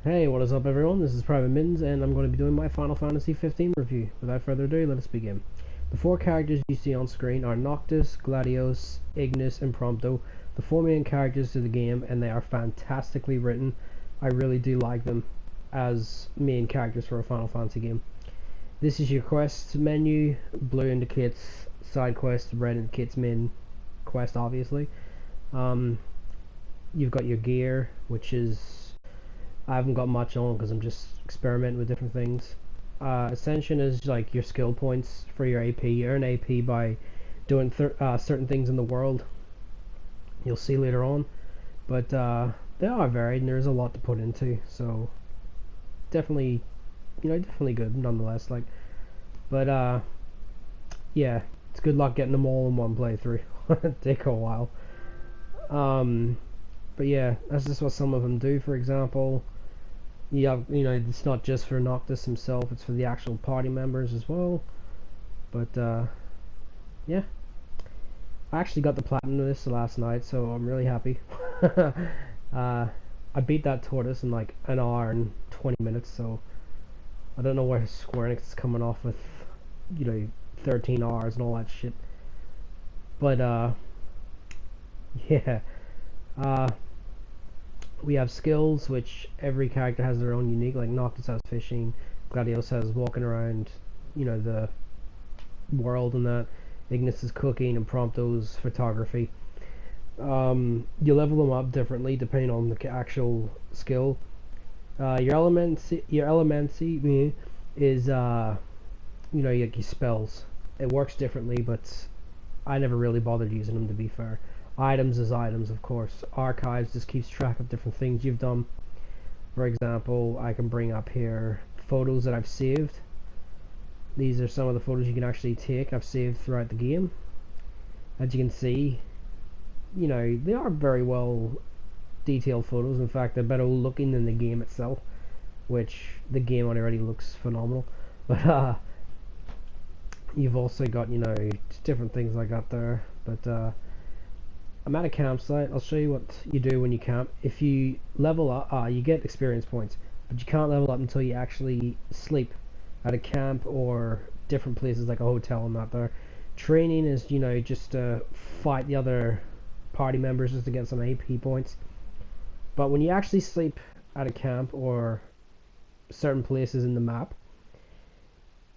Hey, what is up everyone? This is PvT-Mitten's and I'm going to be doing my Final Fantasy 15 review. Without further ado, let us begin. The four characters you see on screen are Noctis, Gladios, Ignis, and Prompto, the four main characters to the game, and they are fantastically written. I really do like them as main characters for a Final Fantasy game. This is your quest menu. Blue indicates side quest, red indicates main quest obviously. You've got your gear, which is I haven't got much on because I'm just experimenting with different things. Ascension is like your skill points for your AP. You earn AP by doing certain things in the world. You'll see later on, but they are varied and there's a lot to put into. So definitely, definitely good nonetheless. But yeah, it's good luck getting them all in one playthrough. Take a while. But yeah, that's just what some of them do. For example, it's not just for Noctis himself, it's for the actual party members as well. But yeah, I actually got the platinum of this last night, so I'm really happy. I beat that tortoise in like an hour and 20 minutes, so I don't know where Square Enix is coming off with 13 hours and all that shit. But yeah, we have skills, which every character has their own unique. Like Noctis has fishing, Gladios has walking around, the world and that. Ignis is cooking, and Prompto's photography. You level them up differently depending on the actual skill. Your elemency is your spells. It works differently, but I never really bothered using them, to be fair. Items is items, of course. Archives just keeps track of different things you've done. For example, I can bring up here photos that I've saved. These are some of the photos you can actually take. I've saved throughout the game. As you can see, they are very well detailed photos. In fact, they're better looking than the game itself, which the game already looks phenomenal. But you've also got different things like that there. But I'm at a campsite. I'll show you what you do when you camp. If you level up, you get experience points, but you can't level up until you actually sleep at a camp or different places like a hotel and that there. Training is, just to fight the other party members just to get some AP points. But when you actually sleep at a camp or certain places in the map,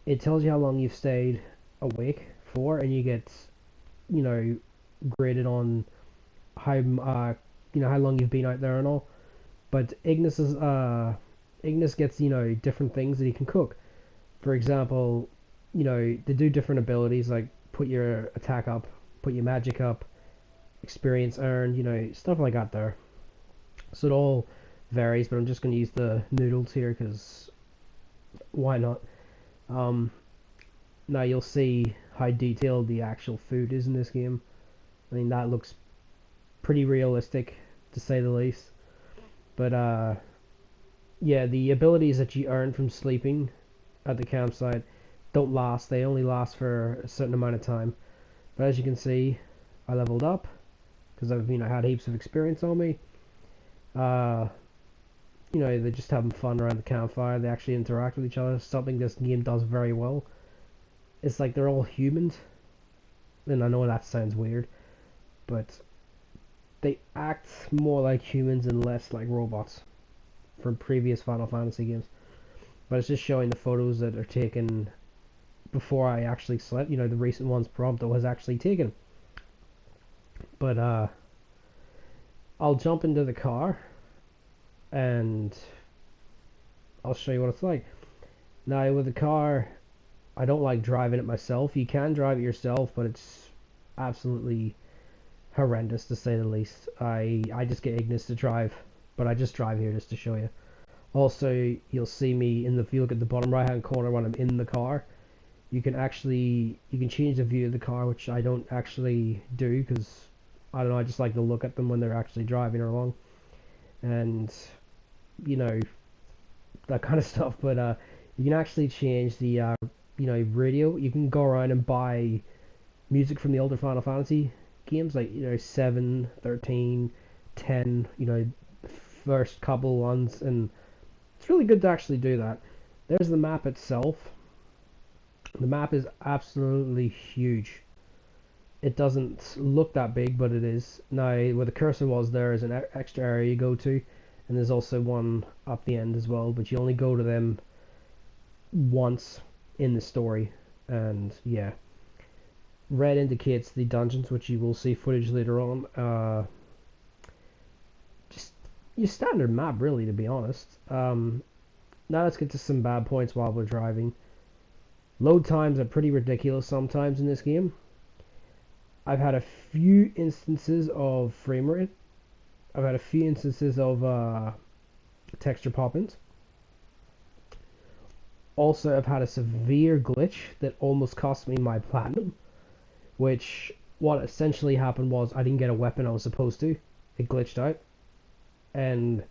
it tells you how long you've stayed awake for, and you get, graded on how how long you've been out there and all. But Ignis gets different things that he can cook. For example, they do different abilities like put your attack up, put your magic up, experience earned, stuff like that there. So it all varies, but I'm just going to use the noodles here because why not? Now you'll see how detailed the actual food is in this game. I mean, that looks pretty realistic, to say the least. But yeah, the abilities that you earn from sleeping at the campsite don't last. They only last for a certain amount of time. But as you can see, I leveled up because I've had heaps of experience on me. They're just having fun around the campfire. They actually interact with each other. Something this game does very well. It's like they're all humans. And I know that sounds weird, but they act more like humans and less like robots from previous Final Fantasy games. But it's just showing the photos that are taken before I actually slept. The recent ones Prompto has actually taken. But I'll jump into the car and I'll show you what it's like. Now with the car, I don't like driving it myself. You can drive it yourself, but it's absolutely horrendous, to say the least. I just get Ignis to drive, but I just drive here just to show you. Also, you'll see me if you look at the bottom right hand corner when I'm in the car, you can change the view of the car, which I don't actually do because I don't know, I just like to look at them when they're actually driving along, and that kind of stuff. But you can actually change the radio. You can go around and buy music from the older Final Fantasy games, like 7, 13, 10, first couple ones, and It's really good to actually do that. There's the map itself. The map is absolutely huge. It doesn't look that big, but it is. Now, where the cursor was, there is an extra area you go to, and there's also one up the end as well, but you only go to them once in the story. And yeah, red indicates the dungeons, which you will see footage later on. Just your standard map, really, to be honest. Now let's get to some bad points while we're driving. Load times are pretty ridiculous sometimes in this game. I've had a few instances of frame rate. I've had a few instances of texture pop-ins. Also, I've had a severe glitch that almost cost me my platinum, which what essentially happened was I didn't get a weapon I was supposed to. It glitched out, and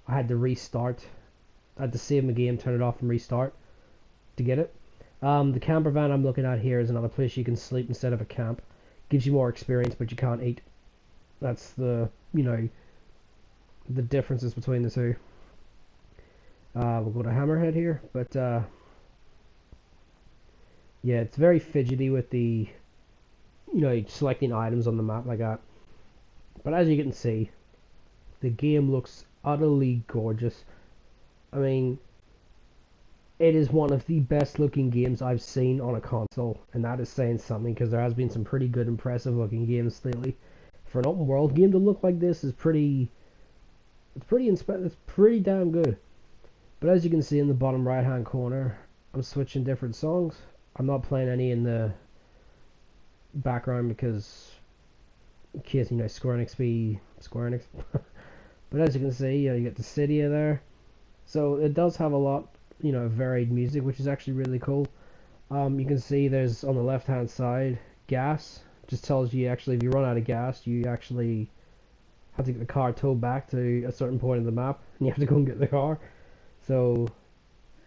I had to restart. I had to save my game, turn it off, and restart to get it. The camper van I'm looking at here is another place you can sleep instead of a camp. Gives you more experience, but you can't eat. That's the, the differences between the two. We'll go to Hammerhead here, but yeah, it's very fidgety with the, selecting items on the map like that. But as you can see, the game looks utterly gorgeous. I mean, it is one of the best looking games I've seen on a console, and that is saying something because there has been some pretty good, impressive looking games lately. For an open world game to look like this is pretty damn good. But as you can see in the bottom right hand corner, I'm switching different songs. I'm not playing any in the background because in case Square Enix be Square Enix. But as you can see, you get the Cydia there. So it does have a lot, varied music, which is actually really cool. You can see there's on the left hand side gas. Just tells you actually if you run out of gas, you actually have to get the car towed back to a certain point in the map, and you have to go and get the car. So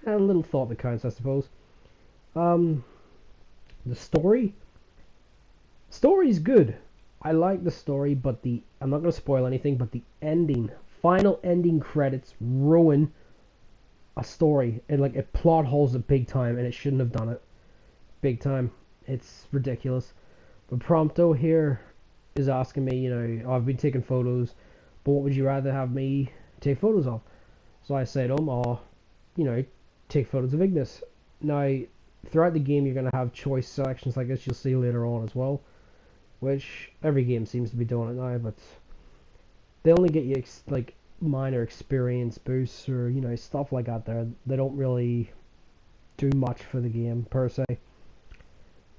a little thought that counts, I suppose. The story's good. I like the story, but I'm not going to spoil anything, but the final ending credits ruin a story. It plot holes it big time, and it shouldn't have done it. Big time. It's ridiculous. But Prompto here is asking me, I've been taking photos, but what would you rather have me take photos of? So I say to him, take photos of Ignis. Now, throughout the game, you're going to have choice selections like this. You'll see later on as well, which every game seems to be doing it now, but they only get you minor experience boosts or stuff like that there. They don't really do much for the game per se.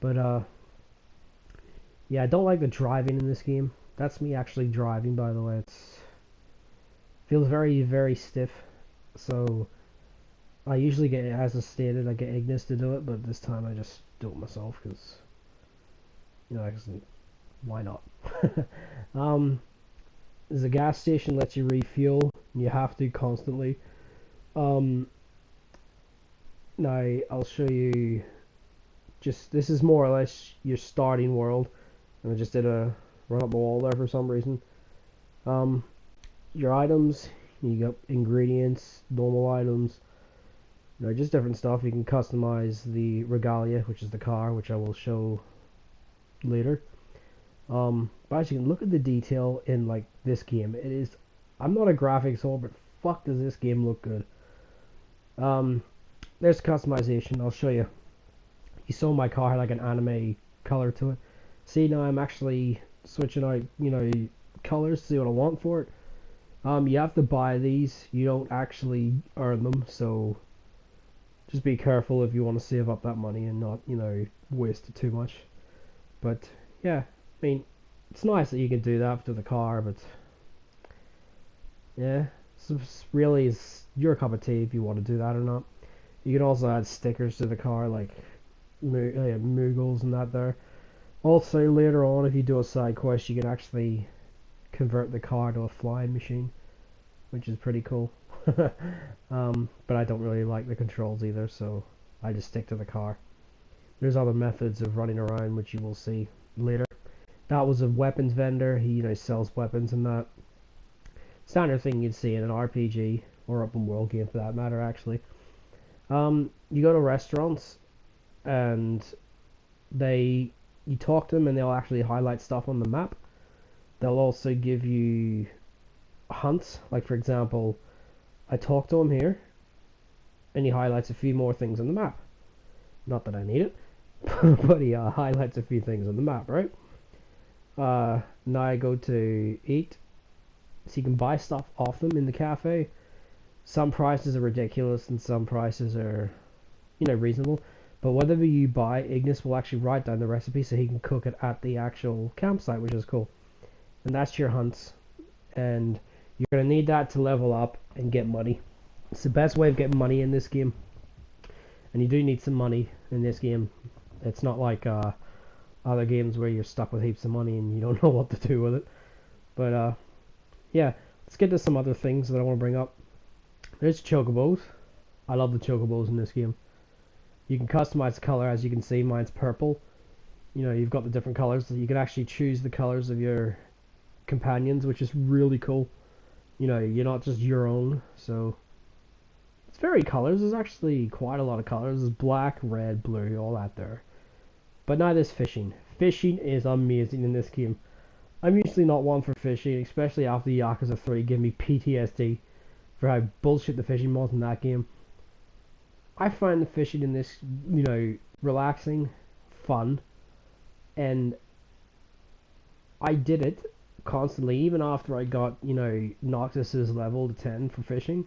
But yeah, I don't like the driving in this game. That's me actually driving, by the way. Feels very, very stiff. So I usually get, as I stated, I get Ignis to do it, but this time I just do it myself because why not? There's a gas station lets you refuel. You have to constantly. Now I'll show you. This is more or less your starting world, and I just did a run up the wall there for some reason. Your items, you got ingredients, normal items, just different stuff. You can customize the regalia, which is the car, which I will show later. But as you can look at the detail in this game, it is. I'm not a graphics whore, but fuck does this game look good. There's customization. I'll show you. You saw my car had an anime color to it. See, now I'm actually switching out, colors to see what I want for it. You have to buy these. You don't actually earn them, so just be careful if you want to save up that money and not, waste it too much. But yeah, I mean, it's nice that you can do that to the car, but yeah, it's really is your cup of tea if you want to do that or not. You can also add stickers to the car, like Moogles and that there. Also, later on, if you do a side quest, you can actually convert the car to a flying machine, which is pretty cool. But I don't really like the controls either, so I just stick to the car. There's other methods of running around, which you will see later. That was a weapons vendor. He sells weapons and that. Standard thing you'd see in an RPG. or open world game for that matter, actually. You go to restaurants, and you talk to them, and they'll actually highlight stuff on the map. They'll also give you hunts, like for example, I talk to him here, and he highlights a few more things on the map. Not that I need it, but he highlights a few things on the map, right? Now I go to eat, so you can buy stuff off them in the cafe. Some prices are ridiculous, and some prices are, reasonable. But whatever you buy, Ignis will actually write down the recipe so he can cook it at the actual campsite, which is cool. And that's your hunts. And you're going to need that to level up and get money. It's the best way of getting money in this game. And you do need some money in this game. It's not like other games where you're stuck with heaps of money and you don't know what to do with it. But yeah, let's get to some other things that I want to bring up. There's chocobos. I love the chocobos in this game. You can customize the color, as you can see. Mine's purple. You've got the different colors. You can actually choose the colors of your companions, which is really cool. You're not just your own, so it's very colors. There's actually quite a lot of colors. There's black, red, blue, all that there. But now there's fishing. Fishing is amazing in this game. I'm usually not one for fishing, especially after Yakuza 3 gave me PTSD for how bullshit the fishing was in that game. I find the fishing in this, relaxing, fun, and I did it constantly, even after I got, Noctis's level to 10 for fishing.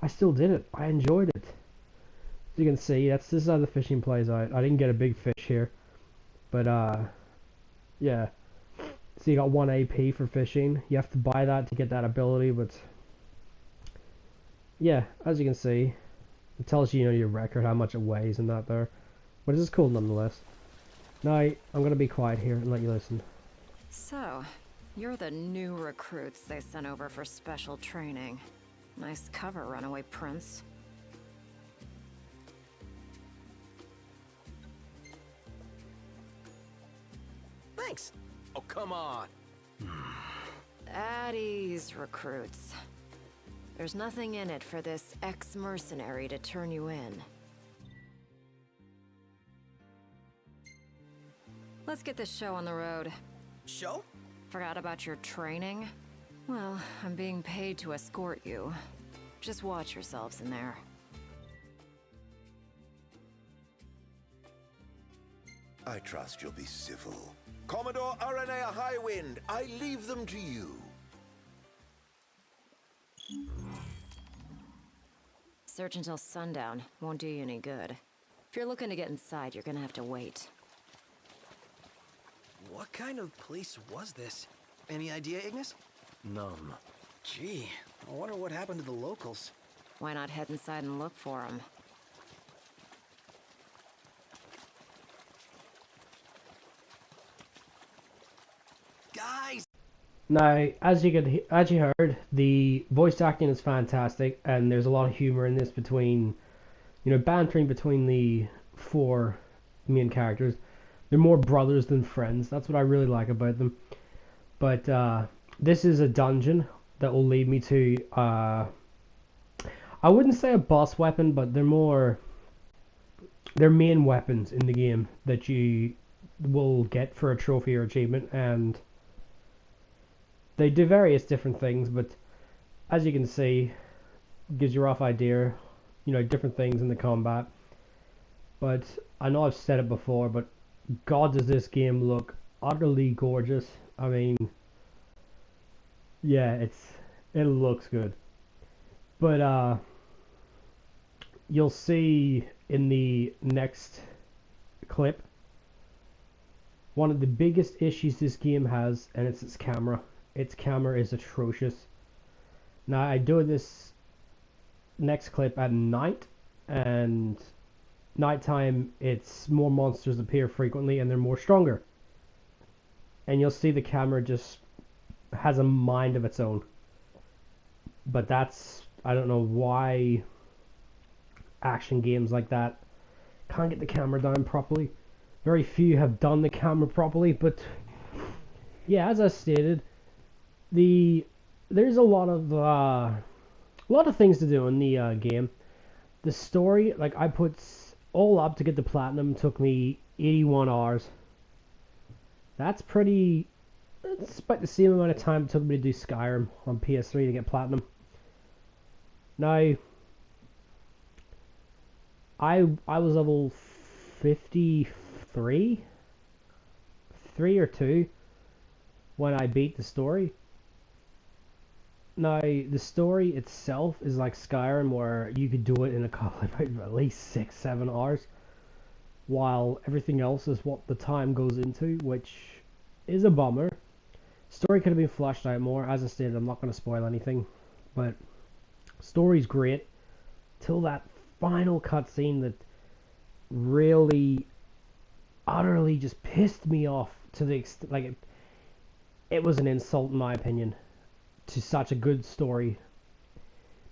I still did it. I enjoyed it. As you can see, this is how the fishing plays out. I didn't get a big fish here, but yeah. So you got 1 AP for fishing. You have to buy that to get that ability, but yeah, as you can see, it tells you, your record, how much it weighs and that there. But it's cool nonetheless. Now, I'm going to be quiet here and let you listen. So, you're the new recruits they sent over for special training. Nice cover, runaway prince. Thanks. Oh, come on. At ease, recruits. There's nothing in it for this ex-mercenary to turn you in. Let's get this show on the road. Show? Forgot about your training? Well, I'm being paid to escort you. Just watch yourselves in there. I trust you'll be civil. Commodore Aranea Highwind, I leave them to you. Search until sundown. Won't do you any good. If you're looking to get inside, you're gonna have to wait. What kind of place was this? Any idea, Ignis? None. Gee, I wonder what happened to the locals. Why not head inside and look for them? Guys! Now, as you heard, the voice acting is fantastic, and there's a lot of humor in this between, bantering between the 4 main characters. They're more brothers than friends. That's what I really like about them. But this is a dungeon that will lead me to, I wouldn't say a boss weapon, but they're main weapons in the game that you will get for a trophy or achievement, and they do various different things, but as you can see, gives you a rough idea, different things in the combat. But I know I've said it before, but God, does this game look utterly gorgeous. I mean, yeah, it looks good. But you'll see in the next clip one of the biggest issues this game has, and it's its camera. Its camera is atrocious. Now, I do this next clip at night, and nighttime, it's more monsters appear frequently, and they're more stronger. And you'll see the camera just has a mind of its own. But I don't know why action games like that can't get the camera down properly. Very few have done the camera properly, but yeah, as I stated, there's a lot of a lot of things to do in the game. The story, like I put all up to get the platinum, took me 81 hours. That's pretty. It's about the same amount of time it took me to do Skyrim on PS3 to get platinum. Now, I was level 53, 3 or 2 when I beat the story. Now, the story itself is like Skyrim, where you could do it in a couple of at least 6-7 hours, while everything else is what the time goes into, which is a bummer. Story could have been fleshed out more. As I stated, I'm not going to spoil anything, but story's great till that final cutscene that really, utterly just pissed me off to the extent, like it was an insult in my opinion to such a good story.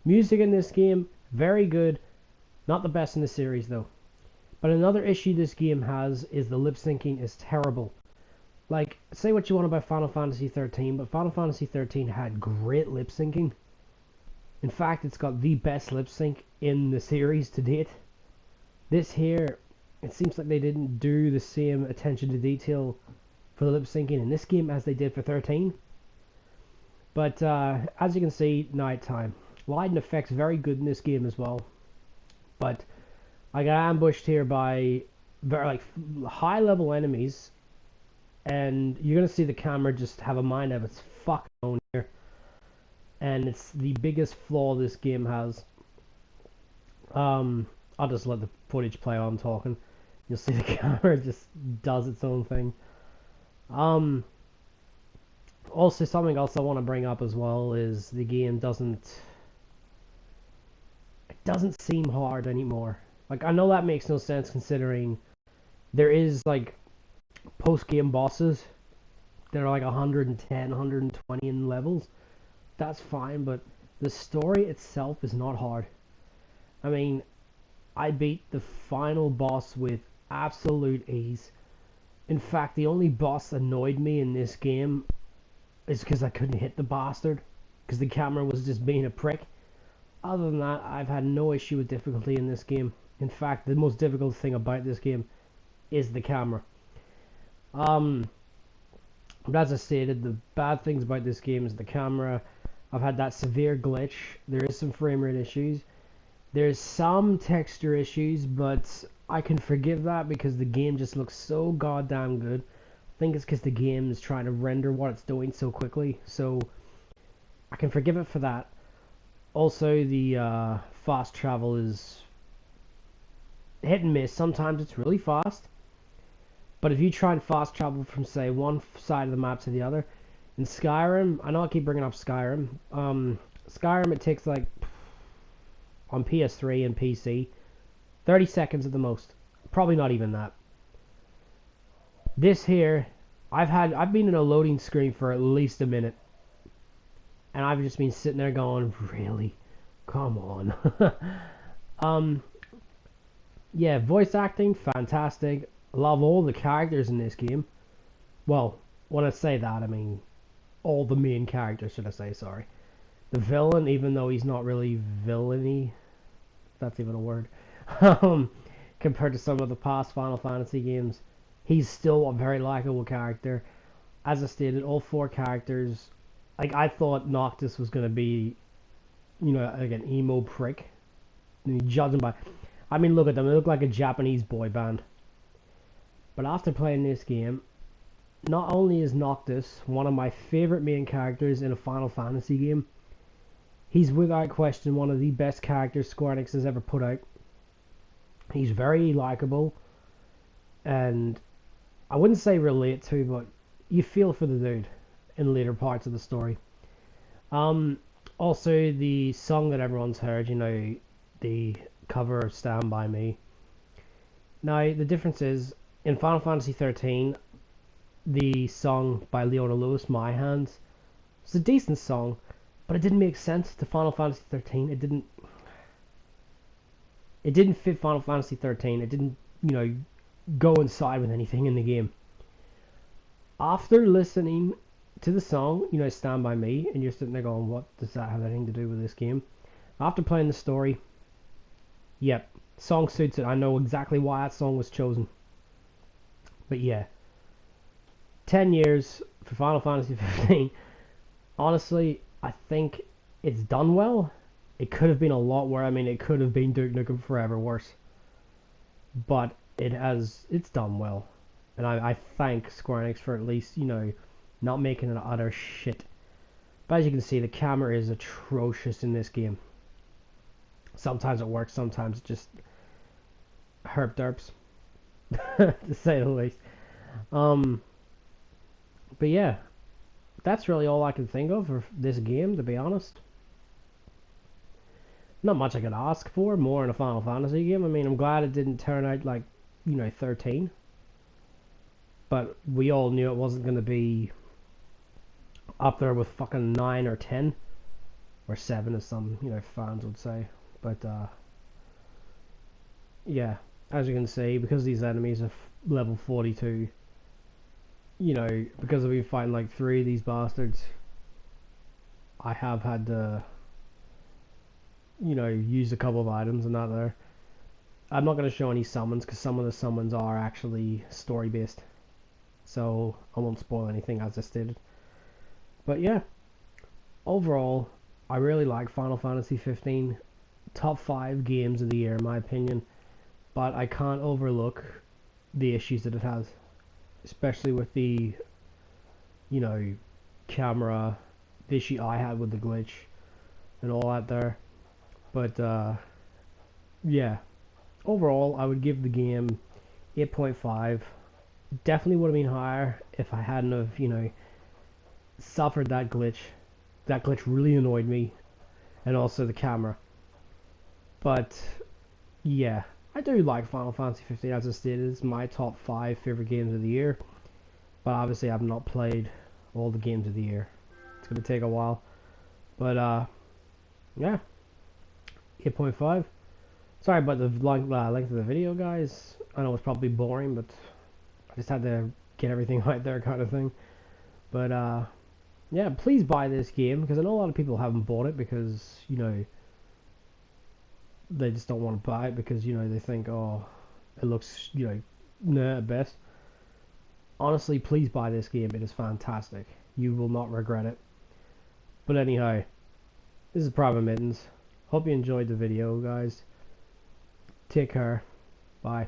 Music in this game, very good. Not the best in the series though. But another issue this game has is the lip syncing is terrible. Like, say what you want about Final Fantasy 13, but Final Fantasy 13 had great lip syncing. In fact, it's got the best lip sync in the series to date. This here, it seems like they didn't do the same attention to detail for the lip syncing in this game as they did for 13. But as you can see, nighttime. Lighting effects very good in this game as well. But I got ambushed here by very high level enemies, and you're gonna see the camera just have a mind of its fucking own here. And it's the biggest flaw this game has. I'll just let the footage play while I'm talking. You'll see the camera just does its own thing. Also, something else I want to bring up as well is the game doesn't seem hard anymore. Like, I know that makes no sense considering there is like post-game bosses that are like 110, 120 in levels. That's fine, but the story itself is not hard. I mean, I beat the final boss with absolute ease. In fact, the only boss that annoyed me in this game is because I couldn't hit the bastard, because the camera was just being a prick. Other than that, I've had no issue with difficulty in this game. In fact, the most difficult thing about this game is the camera. But as I stated, the bad things about this game is the camera. I've had that severe glitch. There is some frame rate issues. There's some texture issues, but I can forgive that because the game just looks so goddamn good. I think it's because the game is trying to render what it's doing so quickly, so I can forgive it for that. Also, the fast travel is hit and miss. Sometimes it's really fast, but if you try and fast travel from, say, one side of the map to the other, in Skyrim, I know I keep bringing up Skyrim, Skyrim it takes like, on PS3 and PC, 30 seconds at the most. Probably not even that. This here, I've been in a loading screen for at least a minute. And I've just been sitting there going, really? Come on. Yeah, voice acting, fantastic. Love all the characters in this game. Well, when I say that, I mean all the main characters, should I say, sorry. The villain, even though he's not really villainy, if that's even a word, compared to some of the past Final Fantasy games, he's still a very likable character. As I stated, all 4 characters, like, I thought Noctis was going to be, you know, like an emo prick. Judging by, I mean, look at them, they look like a Japanese boy band. But after playing this game, not only is Noctis one of my favorite main characters in a Final Fantasy game, he's without question one of the best characters Square Enix has ever put out. He's very likable, and I wouldn't say relate to, but you feel for the dude in later parts of the story. Also, the song that everyone's heard, you know, the cover of Stand By Me. Now, the difference is, in Final Fantasy 13, the song by Leona Lewis, My Hands, was a decent song, but it didn't make sense to Final Fantasy 13. It didn't fit Final Fantasy 13. It didn't, you know, go inside with anything in the game. After listening to the song, you know, Stand By Me, and you're sitting there going, what does that have anything to do with this game? After playing the story, yep, song suits it. I know exactly why that song was chosen. But yeah, 10 years for Final Fantasy 15. Honestly, I think it's done well. It could have been a lot worse. I mean, it could have been Duke Nukem Forever worse. But it's done well. And I thank Square Enix for at least, you know, not making it utter shit. But as you can see, the camera is atrocious in this game. Sometimes it works, sometimes it just herp derps, to say the least. But yeah, that's really all I can think of for this game, to be honest. Not much I could ask for more in a Final Fantasy game. I mean, I'm glad it didn't turn out like, you know, 13. But we all knew it wasn't going to be up there with fucking 9 or 10. Or 7 as some, you know, fans would say. But, yeah, as you can see, because these enemies are level 42, you know, because I've been fighting like 3 of these bastards, I have had to, you know, use a couple of items and that there. I'm not going to show any summons, because some of the summons are actually story based. So, I won't spoil anything as I stated. But yeah, overall, I really like Final Fantasy 15. Top 5 games of the year in my opinion. But I can't overlook the issues that it has. Especially with the, you know, camera, the issue I had with the glitch and all that there. But, yeah. Overall, I would give the game 8.5. Definitely would have been higher if I hadn't have, you know, suffered that glitch. That glitch really annoyed me. And also the camera. But, yeah. I do like Final Fantasy 15, as I stated. It's my top 5 favorite games of the year. But obviously I've not played all the games of the year. It's going to take a while. But, yeah. 8.5. Sorry about the length of the video, guys. I know it's probably boring, but I just had to get everything right there kind of thing. But, yeah, please buy this game, because I know a lot of people haven't bought it because, you know, they just don't want to buy it because, you know, they think, oh, it looks, you know, nah at best. Honestly, please buy this game. It is fantastic. You will not regret it. But anyhow, this is PvT-Mitten's. Hope you enjoyed the video, guys. Take care. Bye.